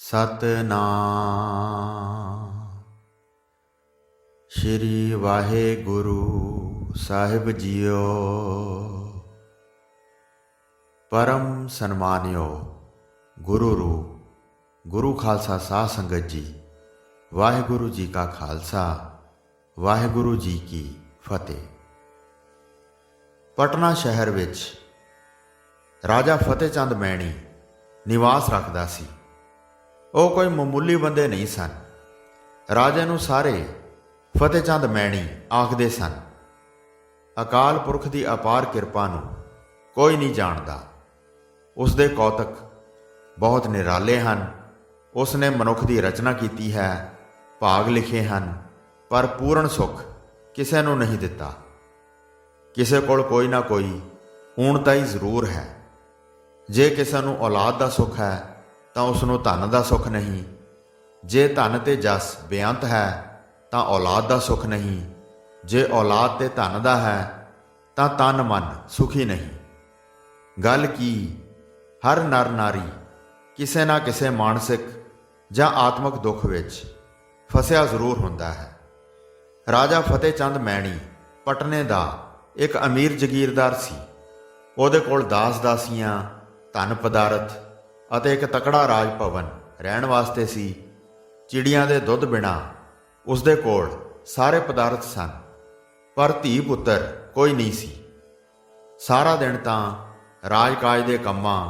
ਸਤਨਾਮ ਸ਼੍ਰੀ ਵਾਹਿਗੁਰੂ ਸਾਹਿਬ JIO. परम सन्मानियो गुरु रूप गुरु खालसा साध संगत जी, वाहिगुरु जी का खालसा वाहिगुरु जी की फतेह। पटना शहर विच राजा फतेह चंद मैणी निवास रखदा सी। ਉਹ कोई मामूली बंदे नहीं सन। राजे नूं सारे फतेह चंद मैणी आखदे सन। अकाल पुरख की अपार किरपा नूं कोई नहीं जानदा। उसदे कौतक बहुत निराले हैं। उसने मनुख की रचना की है, भाग लिखे हैं, पर पूर्ण सुख किसी नूं नहीं दिता। किसी कोल कोई ना कोई ऊणता ही जरूर है। जे किसी नूं औलाद का सुख है तो उसनूं धन का सुख नहीं। जे धन ते जस बेअंत है तो औलाद का सुख नहीं। जे औलाद ते धन का है तो तन मन सुखी नहीं। गल की हर नर नारी किसी ना किसी मानसिक या आत्मक दुख विच फसिया जरूर हुंदा है। राजा फतेह चंद मैणी पटने का एक अमीर जगीरदार सी। उहदे कोल दास दासियां, धन पदारथ अते एक तकड़ा राज भवन रहण वास्ते सी। चिड़ियां दे दुध बिना उसदे कोल सारे पदार्थ सन, पर धी पुत्तर कोई नहीं सी। सारा दिन तां राजकाज दे कंमां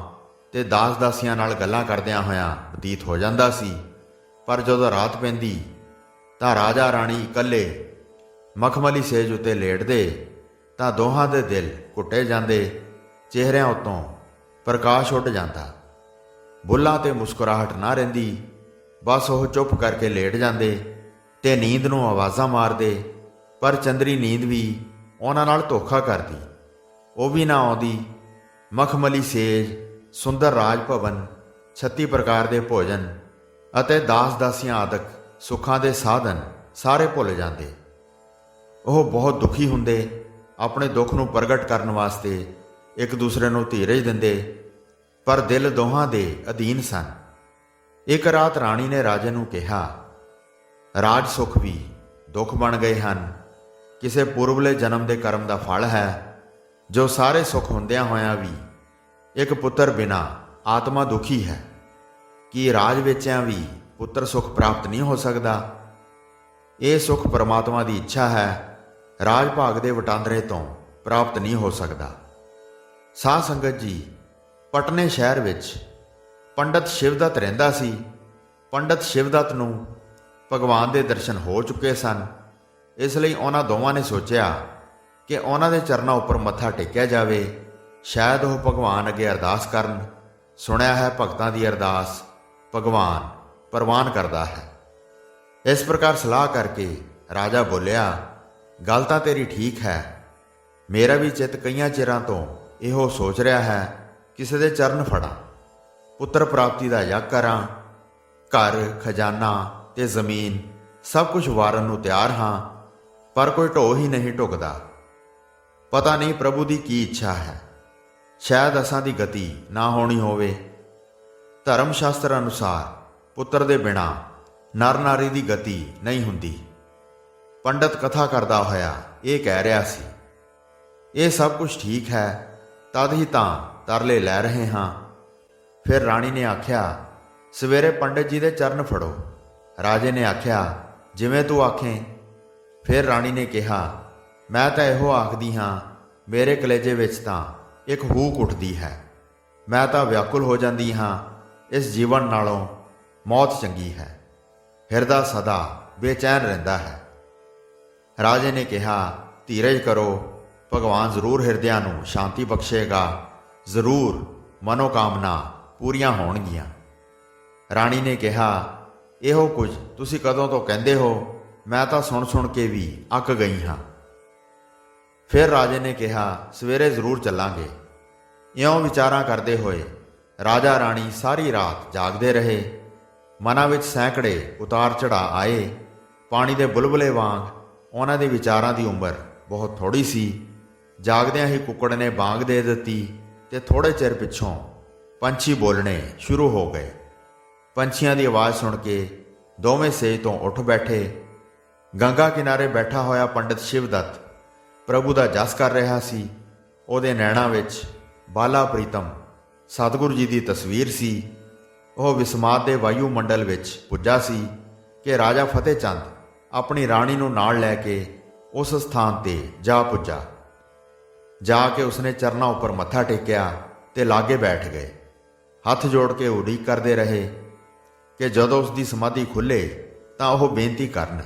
ते दास दासियां नाल गल्लां करदियां होइयां बतीत हो जांदा सी। पर जदों रात पैंदी तां राजा राणी इकल्ले मखमली सेज उत्ते लेटदे तां दोहां दे दिल घुੱਟੇ जांदे, चेहरिਆਂ उत्तों प्रकाश उड़ जांदा। बुल्लां ते मुस्कुराहट ना रहिंदी, बस ओह चुप करके लेट जांदे ते नींद नूं आवाज़ां मारदे। पर चंदरी नींद भी उहनां नाल धोखा करदी। ओह भी ना आउंदी। मखमली सेज, सुंदर राज भवन, 36 प्रकार के भोजन अते दास दासियां आदक सुखां दे साधन सारे भुल जाते। ओह बहुत दुखी हुंदे। अपने दुख नूं प्रगट करन वास्ते एक दूसरे नूं धीरज दिंदे, पर दिल दोहां दे अधीन सन। एक रात राणी ने राजे नूं कहा, राज सुख भी दुख बन गए हैं। किसी पूर्वले जन्म के कर्म का फल है जो सारे सुख हुंदियां होइयां भी एक पुत्र बिना आत्मा दुखी है। कि राज वेचियां भी पुत्र सुख प्राप्त नहीं हो सकता। ये सुख परमात्मा की इच्छा है, राज भाग के वटांदरे तो प्राप्त नहीं हो सकता। साध संगत जी, पटने शहर विच पंडित शिवदत्त रहिंदा सी। पंडित शिवदत्त नूं भगवान के दर्शन हो चुके सन। इसलिए उन्हां दोवां ने सोचिया कि उन्हां दे चरनां उपर मत्था टेकिया जाए। शायद वह भगवान अगे अरदास करन। सुनिया है भगतां दी अरदास भगवान प्रवान करता है। इस प्रकार सलाह करके राजा बोलिया, गल तां तेरी ठीक है। मेरा भी चित कई चिरां तो इहो सोच रहा है किसी दे चरण फड़ा, पुत्र प्राप्ति का यग करां। घर खजाना ते जमीन सब कुछ वारन नूं तैयार हाँ, पर कोई ढो ही नहीं ढुकदा। पता नहीं प्रभु की की इच्छा है। शायद असां दी गति ना होनी होवे। धर्म शास्त्र अनुसार पुत्र दे बिना नर नारी की गति नहीं हुंदी। पंडित कथा करदा होया ये कह रहा सी। ये सब कुछ ठीक है, तद ही तां तरले लै रहे हाँ। फिर राणी ने आख्या, सवेरे पंडित जी दे चरण फड़ो। राजे ने आख्या, जिवें तू आखें। फिर राणी ने कहा, मैं तां इहो आखदी हाँ, मेरे कलेजे विच तां एक हूक उठदी है। मैं तां व्याकुल हो जाती हाँ। इस जीवन नालों मौत चंगी है। हिरदा सदा बेचैन रहिंदा है। राजे ने कहा, धीरज करो, भगवान जरूर हिरदियां नूं शांति बख्शेगा। जरूर मनोकामना पूरियां होणगियां। राणी ने कहा, इहो कुछ तुसीं कदों तो कहंदे हो, मैं तां सुण सुण के भी अक गई हाँ। फिर राजे ने कहा, सवेरे जरूर चलांगे। इयों विचारां करते हुए राजा राणी सारी रात जागते रहे। मनां विच सैकड़े उतार चढ़ा आए। पानी दे बुलबुले वांग उन्हां दे विचारां दी उम्र बहुत थोड़ी सी। जागदियां ही कुक्कड़ ने बांग दे दित्ती ते थोड़े चिर पिछों पंछी बोलने शुरू हो गए। ਪੰਛੀਆਂ ਦੀ ਆਵਾਜ਼ ਸੁਣ ਕੇ ਦੋਵੇਂ ਸੇਜ ਤੋਂ ਉੱਠ ਬੈਠੇ। ਗੰਗਾ ਕਿਨਾਰੇ ਬੈਠਾ ਹੋਇਆ ਪੰਡਿਤ ਸ਼ਿਵਦੱਤ ਪ੍ਰਭੂ ਦਾ ਜਸ ਕਰ ਰਿਹਾ ਸੀ। ਉਹਦੇ ਨੈਣਾਂ ਵਿੱਚ ਬਾਲਾ ਪ੍ਰੀਤਮ ਸਤਿਗੁਰੂ ਜੀ ਦੀ ਤਸਵੀਰ ਸੀ। ਉਹ ਵਿਸਮਾਦ ਦੇ ਵਾਯੂ ਮੰਡਲ ਵਿੱਚ ਪੁੱਜਾ ਸੀ ਕਿ ਰਾਜਾ ਫਤਿਹ ਚੰਦ ਆਪਣੀ ਰਾਣੀ ਨੂੰ ਨਾਲ ਲੈ ਕੇ ਉਸ ਸਥਾਨ ਤੇ ਜਾ ਪੁੱਜਾ। ਜਾ ਕੇ ਉਸਨੇ ਚਰਨਾਂ ਉੱਪਰ ਮੱਥਾ ਟੇਕਿਆ ਤੇ ਲਾਗੇ ਬੈਠ ਗਏ। ਹੱਥ ਜੋੜ ਕੇ ਉਡੀਕ ਕਰਦੇ ਰਹੇ ਕਿ ਜਦੋਂ ਉਸ ਦੀ ਸਮਾਧੀ ਖੁੱਲੇ ਤਾਂ ਉਹ ਬੇਨਤੀ ਕਰਨ।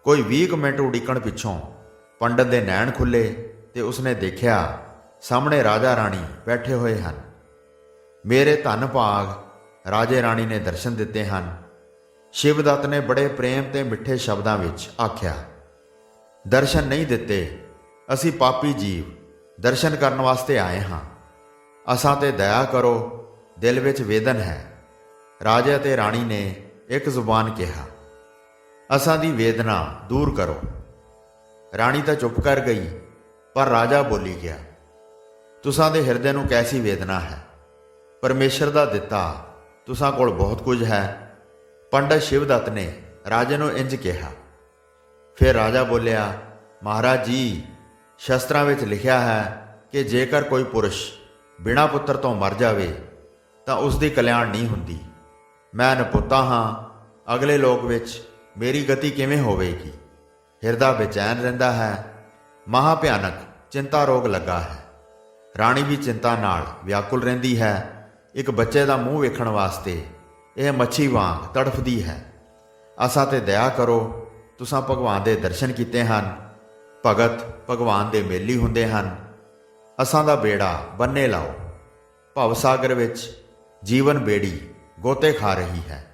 ਕੋਈ 20 ਮਿੰਟ ਉਡੀਕਣ ਪਿੱਛੋਂ ਪੰਡਤ ਦੇ ਨੈਣ ਖੁੱਲੇ ਤੇ ਉਸਨੇ ਦੇਖਿਆ ਸਾਹਮਣੇ ਰਾਜਾ ਰਾਣੀ ਬੈਠੇ ਹੋਏ ਹਨ। ਮੇਰੇ ਧੰਨ ਭਾਗ ਰਾਜੇ ਰਾਣੀ ਨੇ ਦਰਸ਼ਨ ਦਿੱਤੇ ਹਨ। ਸ਼ਿਵਦੱਤ ਨੇ ਬੜੇ ਪ੍ਰੇਮ ਤੇ ਮਿੱਠੇ ਸ਼ਬਦਾਂ ਵਿੱਚ ਆਖਿਆ, ਦਰਸ਼ਨ ਨਹੀਂ ਦਿੱਤੇ, ਅਸੀਂ ਪਾਪੀ ਜੀਵ ਦਰਸ਼ਨ ਕਰਨ ਵਾਸਤੇ ਆਏ ਹਾਂ। ਅਸਾਂ ਤੇ ਦਇਆ ਕਰੋ, ਦਿਲ ਵਿੱਚ ਵੇਦਨ ਹੈ। ਰਾਜੇ ਅਤੇ ਰਾਣੀ ਨੇ ਇੱਕ ਜ਼ੁਬਾਨ ਕਿਹਾ, ਅਸਾਂ ਦੀ ਵੇਦਨਾ ਦੂਰ ਕਰੋ। ਰਾਣੀ ਤਾਂ ਚੁੱਪ ਕਰ ਗਈ, ਪਰ ਰਾਜਾ ਬੋਲੀ ਗਿਆ, ਤੁਸਾਂ ਦੇ ਹਿਰਦੇ ਨੂੰ ਕੈਸੀ ਵੇਦਨਾ ਹੈ? ਪਰਮੇਸ਼ਰ ਦਾ ਦਿੱਤਾ ਤੁਸਾਂ ਕੋਲ ਬਹੁਤ ਕੁਝ ਹੈ। ਪੰਡਤ ਸ਼ਿਵਦੱਤ ਨੇ ਰਾਜੇ ਨੂੰ ਇੰਜ ਕਿਹਾ। ਫਿਰ ਰਾਜਾ ਬੋਲਿਆ, ਮਹਾਰਾਜ ਜੀ, ਸ਼ਸਤਰਾਂ ਵਿੱਚ ਲਿਖਿਆ ਹੈ ਕਿ ਜੇਕਰ ਕੋਈ ਪੁਰਸ਼ ਬਿਨਾਂ ਪੁੱਤਰ ਤੋਂ ਮਰ ਜਾਵੇ ਤਾਂ ਉਸ ਦੀ ਕਲਿਆਣ ਨਹੀਂ ਹੁੰਦੀ। ਮੈਂ ਨਪੁੱਤਾ ਹਾਂ, ਅਗਲੇ ਲੋਕ ਵਿੱਚ ਮੇਰੀ ਗਤੀ ਕਿਵੇਂ ਹੋਵੇਗੀ? ਹਿਰਦਾ ਬੇਚੈਨ ਰਹਿੰਦਾ ਹੈ, ਮਹਾ ਭਿਆਨਕ ਚਿੰਤਾ ਰੋਗ ਲੱਗਾ ਹੈ। ਰਾਣੀ ਵੀ ਚਿੰਤਾ ਨਾਲ ਵਿਆਕੁਲ ਰਹਿੰਦੀ ਹੈ। ਇੱਕ ਬੱਚੇ ਦਾ ਮੂੰਹ ਵੇਖਣ ਵਾਸਤੇ ਇਹ ਮੱਛੀ ਵਾਂਗ ਤੜਫਦੀ ਹੈ। ਅਸਾਂ ਤੇ ਦਇਆ ਕਰੋ, ਤੁਸਾਂ ਭਗਵਾਨ ਦੇ ਦਰਸ਼ਨ ਕੀਤੇ ਹਨ। ਭਗਤ ਭਗਵਾਨ ਦੇ ਮੇਲੀ ਹੁੰਦੇ ਹਨ। ਅਸਾਂ ਦਾ ਬੇੜਾ ਬੰਨੇ ਲਾਓ। ਭਵ ਸਾਗਰ ਵਿੱਚ ਜੀਵਨ ਬੇੜੀ ਗੋਤੇ ਖਾ ਰਹੀ ਹੈ।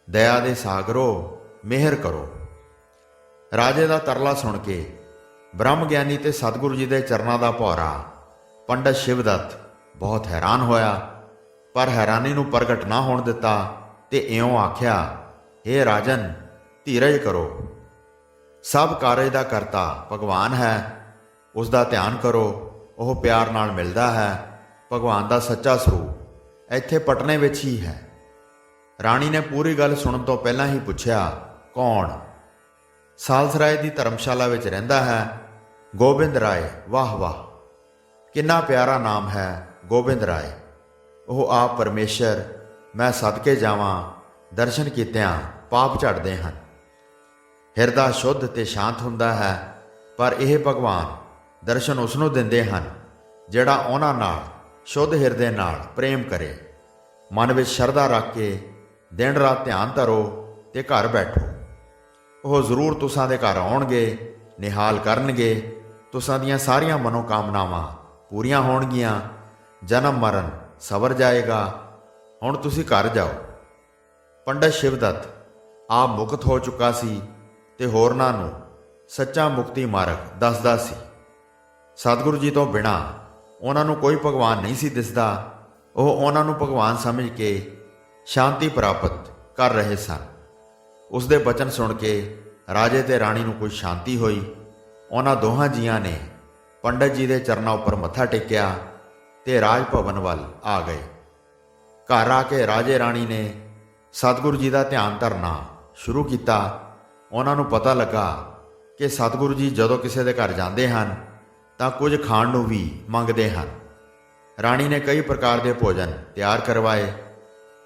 ਦਇਆ ਦੇ ਸਾਗਰੋ, ਮਿਹਰ ਕਰੋ। ਰਾਜੇ ਦਾ ਤਰਲਾ ਸੁਣ ਕੇ ਬ੍ਰਹਮ ਗਿਆਨੀ ਤੇ ਸਤਿਗੁਰੂ ਜੀ ਦੇ ਚਰਨਾਂ ਦਾ ਭੌਰਾ ਪੰਡਤ ਸ਼ਿਵਦੱਤ ਬਹੁਤ ਹੈਰਾਨ ਹੋਇਆ, ਪਰ ਹੈਰਾਨੀ ਨੂੰ ਪ੍ਰਗਟ ਨਾ ਹੋਣ ਦਿੱਤਾ ਤੇ ਇਉਂ ਆਖਿਆ, ਹੇ ਰਾਜਨ, ਧੀਰਜ ਕਰੋ। ਸਭ ਕਾਰਜ ਦਾ ਕਰਤਾ ਭਗਵਾਨ ਹੈ। ਉਸ ਦਾ ਧਿਆਨ ਕਰੋ, ਉਹ ਪਿਆਰ ਨਾਲ ਮਿਲਦਾ ਹੈ। ਭਗਵਾਨ ਦਾ ਸੱਚਾ ਸਰੂਪ ਇੱਥੇ ਪਟਨੇ ਵਿੱਚ ਹੀ ਹੈ। ਰਾਣੀ ਨੇ ਪੂਰੀ ਗੱਲ ਸੁਣਨ ਤੋਂ ਪਹਿਲਾਂ ਹੀ ਪੁੱਛਿਆ, ਕੌਣ? ਸਾਲਸਰਾਏ ਦੀ ਧਰਮਸ਼ਾਲਾ ਵਿੱਚ ਰਹਿੰਦਾ ਹੈ। ਗੋਬਿੰਦ ਰਾਏ। ਵਾਹ ਵਾਹ, ਕਿੰਨਾ ਪਿਆਰਾ ਨਾਮ ਹੈ ਗੋਬਿੰਦ ਰਾਏ। ਉਹ ਆਪ ਪਰਮੇਸ਼ਰ। ਮੈਂ ਸਦਕੇ ਜਾਵਾਂ, ਦਰਸ਼ਨ ਕੀਤਿਆਂ ਪਾਪ ਝੜਦੇ ਹਨ। ਹਿਰਦਾ ਸ਼ੁੱਧ ਤੇ ਸ਼ਾਂਤ ਹੁੰਦਾ ਹੈ, ਪਰ ਇਹ ਭਗਵਾਨ ਦਰਸ਼ਨ ਉਸ ਨੂੰ ਦਿੰਦੇ ਹਨ ਜਿਹੜਾ ਉਹਨਾਂ ਨਾਲ ਸ਼ੁੱਧ ਹਿਰਦੇ ਨਾਲ ਪ੍ਰੇਮ ਕਰੇ। ਮਨ ਵਿੱਚ ਸ਼ਰਧਾ ਰੱਖ ਕੇ ਦਿਨ ਰਾਤ ਧਿਆਨ ਧਰੋ ਤੇ ਘਰ ਬੈਠੋ। ਉਹ ਜ਼ਰੂਰ ਤੁਸਾਂ ਦੇ ਘਰ ਆਉਣਗੇ, ਨਿਹਾਲ ਕਰਨਗੇ। ਤੁਸਾਂ ਦੀਆਂ ਸਾਰੀਆਂ ਮਨੋਕਾਮਨਾਵਾਂ ਪੂਰੀਆਂ ਹੋਣਗੀਆਂ। ਜਨਮ ਮਰਨ ਸਵਰ ਜਾਏਗਾ। ਹੁਣ ਤੁਸੀਂ ਘਰ ਜਾਓ। ਪੰਡਤ ਸ਼ਿਵਦੱਤ ਆਪ ਮੁਕਤ ਹੋ ਚੁੱਕਾ ਸੀ ਤੇ ਹੋਰਨਾਂ ਨੂੰ ਸੱਚਾ ਮੁਕਤੀ ਮਾਰਗ ਦੱਸਦਾ ਸੀ। ਸਤਿਗੁਰੂ ਜੀ ਤੋਂ ਬਿਨਾਂ ਉਹਨਾਂ ਨੂੰ ਕੋਈ ਭਗਵਾਨ ਨਹੀਂ ਸੀ ਦਿਸਦਾ। ਉਹ ਉਹਨਾਂ ਨੂੰ ਭਗਵਾਨ ਸਮਝ ਕੇ ਸ਼ਾਂਤੀ ਪ੍ਰਾਪਤ ਕਰ ਰਹੇ ਸਨ। ਉਸ ਦੇ ਬਚਨ ਸੁਣ ਕੇ ਰਾਜੇ ਤੇ ਰਾਣੀ ਨੂੰ ਕੁਝ ਸ਼ਾਂਤੀ ਹੋਈ। ਉਹਨਾਂ ਦੋਹਾਂ ਜੀਆਂ ਨੇ ਪੰਡਤ ਜੀ ਦੇ ਚਰਨਾਂ ਉੱਪਰ ਮੱਥਾ ਟੇਕਿਆ ਤੇ ਰਾਜ ਭਵਨ ਵੱਲ ਆ ਗਏ। ਘਰ ਆ ਕੇ ਰਾਜੇ ਰਾਣੀ ਨੇ ਸਤਿਗੁਰੂ ਜੀ ਦਾ ਧਿਆਨ ਧਰਨਾ ਸ਼ੁਰੂ ਕੀਤਾ। ਉਹਨਾਂ ਨੂੰ ਪਤਾ ਲੱਗਾ ਕਿ ਸਤਿਗੁਰੂ ਜੀ ਜਦੋਂ ਕਿਸੇ ਦੇ ਘਰ ਜਾਂਦੇ ਹਨ ਤਾਂ ਕੁਝ ਖਾਣ ਨੂੰ ਵੀ ਮੰਗਦੇ ਹਨ। ਰਾਣੀ ਨੇ ਕਈ ਪ੍ਰਕਾਰ ਦੇ ਭੋਜਨ ਤਿਆਰ ਕਰਵਾਏ।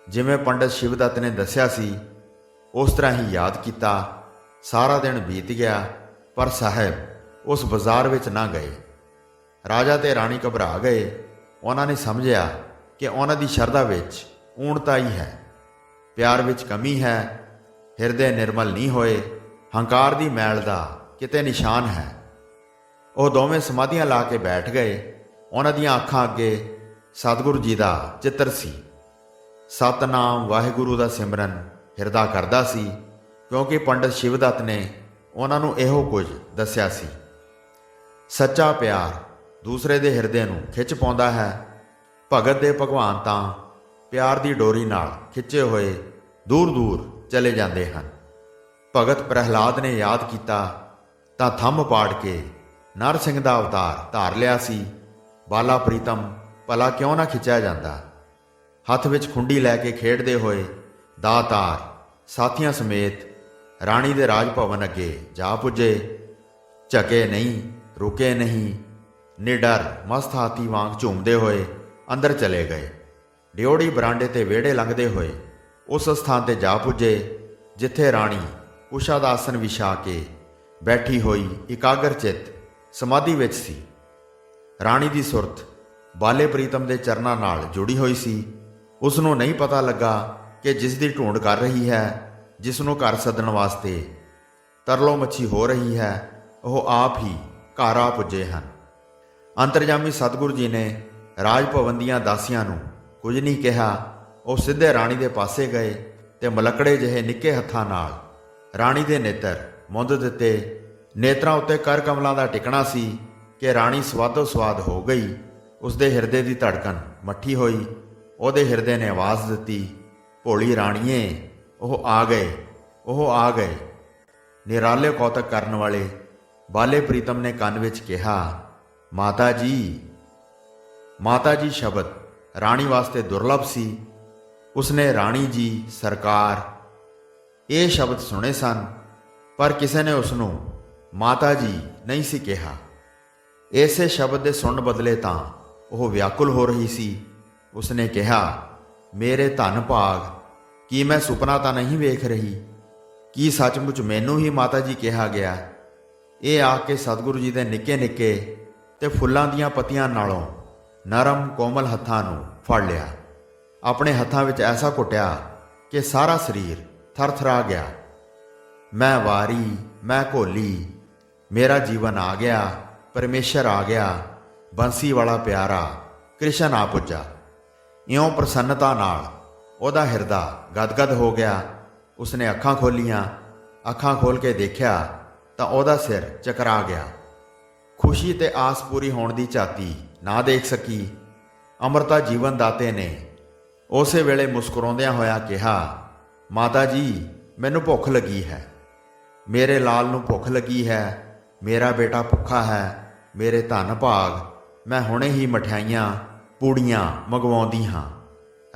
ਜਿਵੇਂ ਪੰਡਤ ਸ਼ਿਵਦੱਤ ਨੇ ਦੱਸਿਆ ਸੀ ਉਸ ਤਰ੍ਹਾਂ ਹੀ ਯਾਦ ਕੀਤਾ। ਸਾਰਾ ਦਿਨ ਬੀਤ ਗਿਆ, ਪਰ ਸਾਹਿਬ ਉਸ ਬਾਜ਼ਾਰ ਵਿੱਚ ਨਾ ਗਏ। ਰਾਜਾ ਤੇ ਰਾਣੀ ਘਬਰਾ ਗਏ। ਉਹਨਾਂ ਨੇ ਸਮਝਿਆ ਕਿ ਉਹਨਾਂ ਦੀ ਸ਼ਰਧਾ ਵਿੱਚ ਊਣਤਾ ਹੀ ਹੈ, ਪਿਆਰ ਵਿੱਚ ਕਮੀ ਹੈ। ਹਿਰਦੇ ਨਿਰਮਲ ਨਹੀਂ ਹੋਏ। ਹੰਕਾਰ ਦੀ ਮੈਲ ਦਾ ਕਿਤੇ ਨਿਸ਼ਾਨ ਹੈ। ਉਹ ਦੋਵੇਂ ਸਮਾਧੀਆਂ ਲਾ ਕੇ ਬੈਠ ਗਏ। ਉਹਨਾਂ ਦੀਆਂ ਅੱਖਾਂ ਅੱਗੇ ਸਤਿਗੁਰੂ ਜੀ ਦਾ ਚਿੱਤਰ ਸੀ। ਸਤਨਾਮ ਵਾਹਿਗੁਰੂ ਦਾ ਸਿਮਰਨ ਹਿਰਦਾ ਕਰਦਾ ਸੀ, ਕਿਉਂਕਿ ਪੰਡਤ ਸ਼ਿਵਦੱਤ ਨੇ ਉਹਨਾਂ ਨੂੰ ਇਹੋ ਕੁਝ ਦੱਸਿਆ ਸੀ। ਸੱਚਾ ਪਿਆਰ ਦੂਸਰੇ ਦੇ ਹਿਰਦੇ ਨੂੰ ਖਿੱਚ ਪਾਉਂਦਾ ਹੈ। ਭਗਤ ਦੇ ਭਗਵਾਨ ਤਾਂ ਪਿਆਰ ਦੀ ਡੋਰੀ ਨਾਲ ਖਿੱਚੇ ਹੋਏ ਦੂਰ ਦੂਰ ਚਲੇ ਜਾਂਦੇ ਹਨ। ਭਗਤ ਪ੍ਰਹਿਲਾਦ ਨੇ ਯਾਦ ਕੀਤਾ ਤਾਂ ਥੰਮ ਪਾੜ ਕੇ ਨਰ ਸਿੰਘ ਦਾ ਅਵਤਾਰ ਧਾਰ ਲਿਆ ਸੀ। ਬਾਲਾ ਪ੍ਰੀਤਮ ਭਲਾ ਕਿਉਂ ਨਾ ਖਿੱਚਿਆ ਜਾਂਦਾ? ਹੱਥ ਵਿੱਚ ਖੁੰਡੀ ਲੈ ਕੇ ਖੇਡਦੇ ਹੋਏ ਦਾਤਾਰ ਸਾਥੀਆਂ ਸਮੇਤ ਰਾਣੀ ਦੇ ਰਾਜ ਭਵਨ ਅੱਗੇ ਜਾ ਪੁੱਜੇ। ਝਕੇ ਨਹੀਂ, ਰੁਕੇ ਨਹੀਂ, ਨਿਡਰ ਮਸਤ ਹਾਥੀ ਵਾਂਗ ਝੂਮਦੇ ਹੋਏ ਅੰਦਰ ਚਲੇ ਗਏ। ਡਿਓੜੀ ਬਰਾਂਡੇ ਤੇ ਵਿਹੜੇ ਲੰਘਦੇ ਹੋਏ ਉਸ ਸਥਾਨ ਤੇ ਜਾ ਪੁੱਜੇ ਜਿੱਥੇ ਰਾਣੀ ਉਸ਼ਾ ਦਾ ਆਸਨ ਵਿਛਾ ਕੇ ਬੈਠੀ ਹੋਈ ਇਕਾਗਰ ਚਿੱਤ ਸਮਾਧੀ ਵਿੱਚ ਸੀ। ਰਾਣੀ ਦੀ ਸੁਰਤ ਬਾਲੇ ਪ੍ਰੀਤਮ ਦੇ ਚਰਨਾਂ ਨਾਲ ਜੁੜੀ ਹੋਈ ਸੀ। ਉਸ ਨੂੰ ਨਹੀਂ ਪਤਾ ਲੱਗਾ ਕਿ ਜਿਸ ਦੀ ਢੂੰਡ ਕਰ ਰਹੀ ਹੈ, ਜਿਸ ਨੂੰ ਘਰ ਸੱਦਣ ਵਾਸਤੇ ਤਰਲੋ ਮੱਛੀ ਹੋ ਰਹੀ ਹੈ, ਉਹ ਆਪ ਹੀ ਘਰ ਆ ਪੁੱਜੇ ਹਨ। ਅੰਤਰਜਾਮੀ ਸਤਿਗੁਰੂ ਜੀ ਨੇ ਰਾਜ ਭਵਨ ਦੀਆਂ ਦਾਸੀਆਂ ਨੂੰ ਕੁਝ ਨਹੀਂ ਕਿਹਾ। ਉਹ ਸਿੱਧੇ ਰਾਣੀ ਦੇ ਪਾਸੇ ਗਏ ਤੇ ਮਲਕੜੇ ਜਿਹੇ ਨਿੱਕੇ ਹੱਥਾਂ ਨਾਲ ਰਾਣੀ ਦੇ ਨੇਤਰ ਮੁੰਦ ਦਿੱਤੇ। ਨੇਤਰਾਂ ਉੱਤੇ ਕਰ ਕਮਲਾਂ ਦਾ ਟਿਕਣਾ ਸੀ ਕਿ ਰਾਣੀ ਸਵਾਦੋ ਸਵਾਦ ਹੋ ਗਈ। ਉਸਦੇ ਹਿਰਦੇ ਦੀ ਧੜਕਨ ਮੱਠੀ ਹੋਈ। ਉਹਦੇ ਹਿਰਦੇ ਨੇ ਆਵਾਜ਼ ਦਿੱਤੀ, ਭੋਲੀ ਰਾਣੀਏ, ਉਹ ਆ ਗਏ, ਉਹ ਆ ਗਏ। ਨਿਰਾਲੇ ਕੌਤਕ ਕਰਨ ਵਾਲੇ ਬਾਲੇ ਪ੍ਰੀਤਮ ਨੇ ਕੰਨ ਵਿੱਚ ਕਿਹਾ, ਮਾਤਾ ਜੀ। ਮਾਤਾ ਜੀ ਸ਼ਬਦ ਰਾਣੀ ਵਾਸਤੇ ਦੁਰਲਭ ਸੀ। ਉਸਨੇ ਰਾਣੀ ਜੀ, ਸਰਕਾਰ ਇਹ ਸ਼ਬਦ ਸੁਣੇ ਸਨ, ਪਰ ਕਿਸੇ ਨੇ ਉਸ ਨੂੰ ਮਾਤਾ ਜੀ ਨਹੀਂ ਸੀ ਕਿਹਾ। ਇਸੇ ਸ਼ਬਦ ਦੇ ਸੁਣਨ ਬਦਲੇ ਤਾਂ ਉਹ ਵਿਆਕੁਲ ਹੋ ਰਹੀ ਸੀ। ਉਸਨੇ ਕਿਹਾ, ਮੇਰੇ ਧਨ ਭਾਗ, ਕੀ ਮੈਂ ਸੁਪਨਾ ਤਾਂ ਨਹੀਂ ਵੇਖ ਰਹੀ? ਕੀ ਸੱਚਮੁੱਚ ਮੈਨੂੰ ਹੀ ਮਾਤਾ ਜੀ ਕਿਹਾ ਗਿਆ? ਇਹ ਆ ਕੇ ਸਤਿਗੁਰੂ ਜੀ ਦੇ ਨਿੱਕੇ ਨਿੱਕੇ ਤੇ ਫੁੱਲਾਂ ਦੀਆਂ ਪੱਤੀਆਂ ਨਾਲੋਂ ਨਰਮ ਕੋਮਲ ਹੱਥਾਂ ਨੂੰ ਫੜ ਲਿਆ। ਆਪਣੇ ਹੱਥਾਂ ਵਿੱਚ ਐਸਾ ਘੁੱਟਿਆ ਕਿ ਸਾਰਾ ਸਰੀਰ ਥਰਥਰਾ ਗਿਆ। ਮੈਂ ਵਾਰੀ, ਮੈਂ ਘੋਲੀ, ਮੇਰਾ ਜੀਵਨ ਆ ਗਿਆ, ਪਰਮੇਸ਼ਰ ਆ ਗਿਆ, ਬੰਸੀ ਵਾਲਾ ਪਿਆਰਾ ਕ੍ਰਿਸ਼ਨ ਆ ਪੁੱਜਾ। ਇਉਂ ਪ੍ਰਸੰਨਤਾ ਨਾਲ ਉਹਦਾ ਹਿਰਦਾ ਗਦਗਦ ਹੋ ਗਿਆ। ਉਸਨੇ ਅੱਖਾਂ ਖੋਲੀਆਂ। ਅੱਖਾਂ ਖੋਲ ਕੇ ਦੇਖਿਆ ਤਾਂ ਉਹਦਾ ਸਿਰ ਚਕਰਾ ਗਿਆ। ਖੁਸ਼ੀ ਤੇ ਆਸ ਪੂਰੀ ਹੋਣ ਦੀ ਝਾਤੀ ਨਾ ਦੇਖ ਸਕੀ। ਅੰਮ੍ਰਿਤਾ ਜੀਵਨ ਦਾਤੇ ਨੇ ਉਸੇ ਵੇਲੇ ਮੁਸਕਰਾਉਂਦਿਆਂ ਹੋਇਆ ਕਿਹਾ, ਮਾਤਾ ਜੀ, ਮੈਨੂੰ ਭੁੱਖ ਲੱਗੀ ਹੈ। ਮੇਰੇ ਲਾਲ ਨੂੰ ਭੁੱਖ ਲੱਗੀ ਹੈ। ਮੇਰਾ ਬੇਟਾ ਭੁੱਖਾ ਹੈ। ਮੇਰੇ ਧਨ ਭਾਗ, ਮੈਂ ਹੁਣੇ ਹੀ ਮਠਿਆਈਆਂ ਪੂੜੀਆਂ ਮੰਗਵਾਉਂਦੀ ਹਾਂ।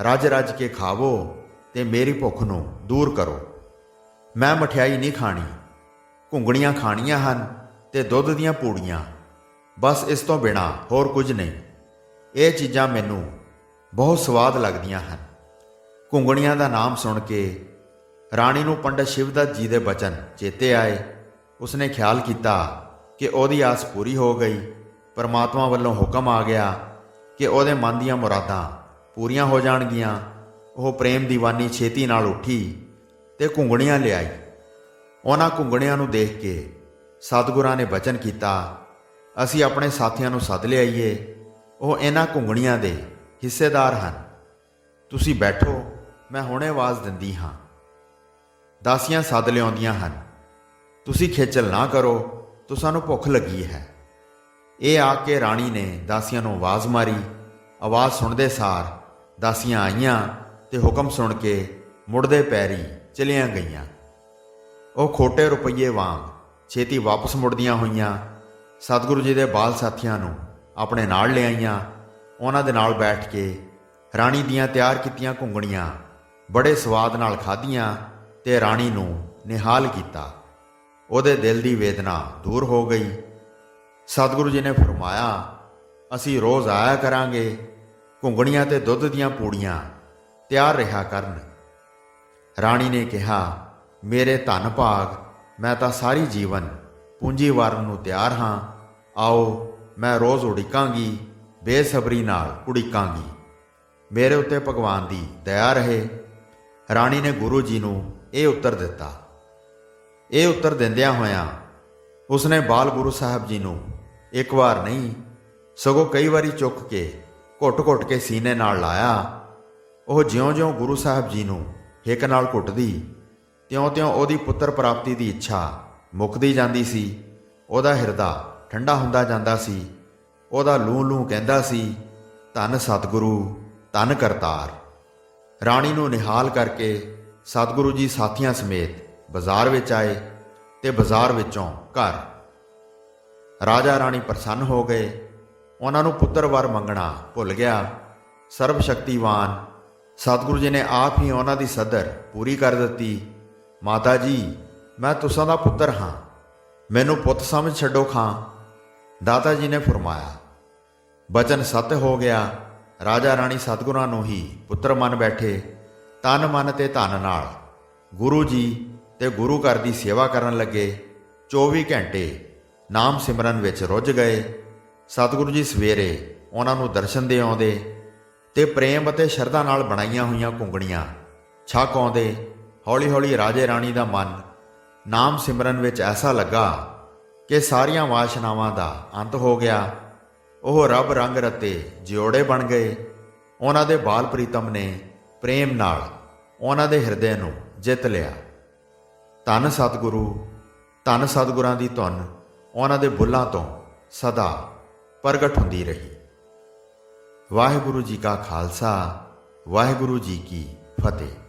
ਰੱਜ ਰੱਜ ਕੇ ਖਾਵੋ ਤੇ ਮੇਰੀ ਭੁੱਖ ਨੂੰ ਦੂਰ ਕਰੋ। ਮੈਂ ਮਠਿਆਈ ਨਹੀਂ ਖਾਣੀ, ਘੁੰਗਣੀਆਂ ਖਾਣੀਆਂ ਹਨ ਤੇ ਦੁੱਧ ਦੀਆਂ ਪੂੜੀਆਂ, ਬਸ ਇਸ ਤੋਂ ਬਿਨਾਂ ਹੋਰ ਕੁਝ ਨਹੀਂ। ਇਹ ਚੀਜ਼ਾਂ ਮੈਨੂੰ ਬਹੁਤ ਸਵਾਦ ਲੱਗਦੀਆਂ ਹਨ। ਘੁੰਗਣੀਆਂ ਦਾ ਨਾਮ ਸੁਣ ਕੇ ਰਾਣੀ ਨੂੰ ਪੰਡਤ ਸ਼ਿਵਦੱਤ ਜੀ ਦੇ ਬਚਨ ਚੇਤੇ ਆਏ। ਉਸਨੇ ਖਿਆਲ ਕੀਤਾ ਕਿ ਉਹਦੀ ਆਸ ਪੂਰੀ ਹੋ ਗਈ। ਪਰਮਾਤਮਾ ਵੱਲੋਂ ਹੁਕਮ ਆ ਗਿਆ ਕਿ ਉਹਦੇ ਮਨ ਦੀਆਂ ਮੁਰਾਦਾਂ ਪੂਰੀਆਂ ਹੋ ਜਾਣਗੀਆਂ। ਉਹ ਪ੍ਰੇਮ ਦੀਵਾਨੀ ਛੇਤੀ ਨਾਲ ਉੱਠੀ ਤੇ ਘੁੰਗਣੀਆਂ ਲਿਆਈ। ਉਹਨਾਂ ਘੁੰਗਣੀਆਂ ਨੂੰ ਦੇਖ ਕੇ ਸਤਿਗੁਰਾਂ ਨੇ ਬਚਨ ਕੀਤਾ, ਅਸੀਂ ਆਪਣੇ ਸਾਥੀਆਂ ਨੂੰ ਸੱਦ ਲਿਆਈਏ। ਉਹ ਇਹਨਾਂ ਘੁੰਗਣੀਆਂ ਦੇ ਹਿੱਸੇਦਾਰ ਹਨ। ਤੁਸੀਂ ਬੈਠੋ, ਮੈਂ ਹੁਣੇ ਆਵਾਜ਼ ਦਿੰਦੀ ਹਾਂ। ਦਾਸੀਆਂ ਸੱਦ ਲਿਆਉਂਦੀਆਂ ਹਨ। ਤੁਸੀਂ ਖੇਚਲ ਨਾ ਕਰੋ, ਤੁਸਾਂ ਨੂੰ ਭੁੱਖ ਲੱਗੀ ਹੈ। ਇਹ ਆ ਕੇ ਰਾਣੀ ਨੇ ਦਾਸੀਆਂ ਨੂੰ ਆਵਾਜ਼ ਮਾਰੀ। ਆਵਾਜ਼ ਸੁਣਦੇ ਸਾਰ ਦਾਸੀਆਂ ਆਈਆਂ ਤੇ ਹੁਕਮ ਸੁਣ ਕੇ ਮੁੜਦੇ ਪੈਰੀ ਚਲੀਆਂ ਗਈਆਂ। ਉਹ ਖੋਟੇ ਰੁਪਈਏ ਵਾਂਗ ਛੇਤੀ ਵਾਪਸ ਮੁੜਦੀਆਂ ਹੋਈਆਂ। ਸਤਿਗੁਰੂ ਜੀ ਦੇ ਬਾਲ ਸਾਥੀਆਂ ਨੂੰ ਆਪਣੇ ਨਾਲ ਲਿਆਈਆਂ। ਉਹਨਾਂ ਦੇ ਨਾਲ ਬੈਠ ਕੇ ਰਾਣੀ ਦੀਆਂ ਤਿਆਰ ਕੀਤੀਆਂ ਘੁੰਗਣੀਆਂ ਬੜੇ ਸਵਾਦ ਨਾਲ ਖਾਧੀਆਂ ਤੇ ਰਾਣੀ ਨੂੰ ਨਿਹਾਲ ਕੀਤਾ। ਉਹਦੇ ਦਿਲ ਦੀ ਵੇਦਨਾ ਦੂਰ ਹੋ ਗਈ। ਸਤਿਗੁਰੂ ਜੀ ਨੇ ਫਰਮਾਇਆ, ਅਸੀਂ ਰੋਜ਼ ਆਇਆ ਕਰਾਂਗੇ। ਘੁੰਗਣੀਆਂ ਤੇ ਦੁੱਧ ਦੀਆਂ ਪੂੜੀਆਂ ਤਿਆਰ ਰਿਹਾ ਕਰਨ। ਰਾਣੀ ਨੇ ਕਿਹਾ, ਮੇਰੇ ਧਨ ਭਾਗ, ਮੈਂ ਤਾਂ ਸਾਰੀ ਜੀਵਨ ਪੂੰਜੀ ਵਾਰਨ ਨੂੰ ਤਿਆਰ ਹਾਂ। ਆਓ, ਮੈਂ ਰੋਜ਼ ਉਡੀਕਾਂਗੀ, ਬੇਸਬਰੀ ਨਾਲ ਉਡੀਕਾਂਗੀ। ਮੇਰੇ ਉੱਤੇ ਭਗਵਾਨ ਦੀ ਦਇਆ ਰਹੇ। ਰਾਣੀ ਨੇ ਗੁਰੂ ਜੀ ਨੂੰ ਇਹ ਉੱਤਰ ਦਿੱਤਾ। ਇਹ ਉੱਤਰ ਦਿੰਦਿਆਂ ਹੋਇਆਂ ਉਸਨੇ ਬਾਲ ਗੁਰੂ ਸਾਹਿਬ ਜੀ ਨੂੰ ਇੱਕ ਵਾਰ ਨਹੀਂ ਸਗੋਂ ਕਈ ਵਾਰੀ ਚੁੱਕ ਕੇ ਘੁੱਟ-ਘੁੱਟ ਕੇ ਸੀਨੇ ਨਾਲ ਲਾਇਆ। ਉਹ ਜਿਉਂ-ਜਿਉਂ ਗੁਰੂ ਸਾਹਿਬ ਜੀ ਨੂੰ ਹਿੱਕ ਨਾਲ ਘੁੱਟਦੀ, ਤਿਉਂ-ਤਿਉਂ ਉਹਦੀ ਪੁੱਤਰ ਪ੍ਰਾਪਤੀ ਦੀ ਇੱਛਾ ਮੁੱਕਦੀ ਜਾਂਦੀ ਸੀ। ਉਹਦਾ ਹਿਰਦਾ ਠੰਡਾ ਹੁੰਦਾ ਜਾਂਦਾ ਸੀ। ਉਹਦਾ ਲੂੰ-ਲੂੰ ਕਹਿੰਦਾ ਸੀ, ਧੰਨ ਸਤਿਗੁਰੂ, ਧੰਨ ਕਰਤਾਰ। ਰਾਣੀ ਨੂੰ ਨਿਹਾਲ ਕਰਕੇ ਸਤਿਗੁਰੂ ਜੀ ਸਾਥੀਆਂ ਸਮੇਤ ਬਾਜ਼ਾਰ ਵਿੱਚ ਆਏ ਤੇ ਬਾਜ਼ਾਰ ਵਿੱਚੋਂ ਘਰ। ਰਾਜਾ ਰਾਣੀ ਪ੍ਰਸੰਨ ਹੋ ਗਏ। ਉਹਨਾਂ ਨੂੰ ਪੁੱਤਰ ਵਰ ਮੰਗਣਾ ਭੁੱਲ ਗਿਆ। ਸਰਬ ਸ਼ਕਤੀਵਾਨ ਸਤਿਗੁਰੂ ਜੀ ਨੇ ਆਪ ਹੀ ਉਹਨਾਂ ਦੀ ਸਦਰ ਪੂਰੀ ਕਰ ਦਿੱਤੀ। ਮਾਤਾ ਜੀ, ਮੈਂ ਤੁਸਾਂ ਦਾ ਪੁੱਤਰ ਹਾਂ, ਮੈਨੂੰ ਪੁੱਤ ਸਮਝ ਛੱਡੋ ਖਾਂ। ਦਾਤਾ ਜੀ ਨੇ ਫਰਮਾਇਆ। ਬਚਨ ਸੱਤ ਹੋ ਗਿਆ। ਰਾਜਾ ਰਾਣੀ ਸਤਿਗੁਰਾਂ ਨੂੰ ਹੀ ਪੁੱਤਰ ਮੰਨ ਬੈਠੇ। ਤਨ ਮਨ ਤੇ ਧਨ ਨਾਲ ਗੁਰੂ ਜੀ ਤੇ ਗੁਰੂ ਘਰ ਦੀ ਸੇਵਾ ਕਰਨ ਲੱਗੇ। 24 ਘੰਟੇ ਨਾਮ ਸਿਮਰਨ ਵਿੱਚ ਰੁੱਝ ਗਏ। ਸਤਿਗੁਰੂ ਜੀ ਸਵੇਰੇ ਉਹਨਾਂ ਨੂੰ ਦਰਸ਼ਨ ਦੇ ਆਉਂਦੇ ਤੇ ਪ੍ਰੇਮ ਅਤੇ ਸ਼ਰਧਾ ਨਾਲ ਬਣਾਈਆਂ ਹੋਈਆਂ ਘੁੰਗਣੀਆਂ ਛਕ ਆਉਂਦੇ। ਹੌਲੀ ਹੌਲੀ ਰਾਜੇ ਰਾਣੀ ਦਾ ਮਨ ਨਾਮ ਸਿਮਰਨ ਵਿੱਚ ਐਸਾ ਲੱਗਾ ਕਿ ਸਾਰੀਆਂ ਵਾਸ਼ਨਾਵਾਂ ਦਾ ਅੰਤ ਹੋ ਗਿਆ। ਉਹ ਰੱਬ ਰੰਗ ਰਤੇ ਜਿਉੜੇ ਬਣ ਗਏ। ਉਹਨਾਂ ਦੇ ਬਾਲ ਪ੍ਰੀਤਮ ਨੇ ਪ੍ਰੇਮ ਨਾਲ ਉਹਨਾਂ ਦੇ ਹਿਰਦੇ ਨੂੰ ਜਿੱਤ ਲਿਆ। ਧੰਨ ਸਤਿਗੁਰੂ, ਧੰਨ ਸਤਿਗੁਰਾਂ ਦੀ ਧੁਨ ਉਹਨਾਂ ਦੇ ਬੁੱਲਾਂ ਤੋਂ ਸਦਾ ਪ੍ਰਗਟ ਹੁੰਦੀ ਰਹੀ। ਵਾਹਿਗੁਰੂ ਜੀ ਕਾ ਖਾਲਸਾ, ਵਾਹਿਗੁਰੂ ਜੀ ਕੀ ਫਤਿਹ।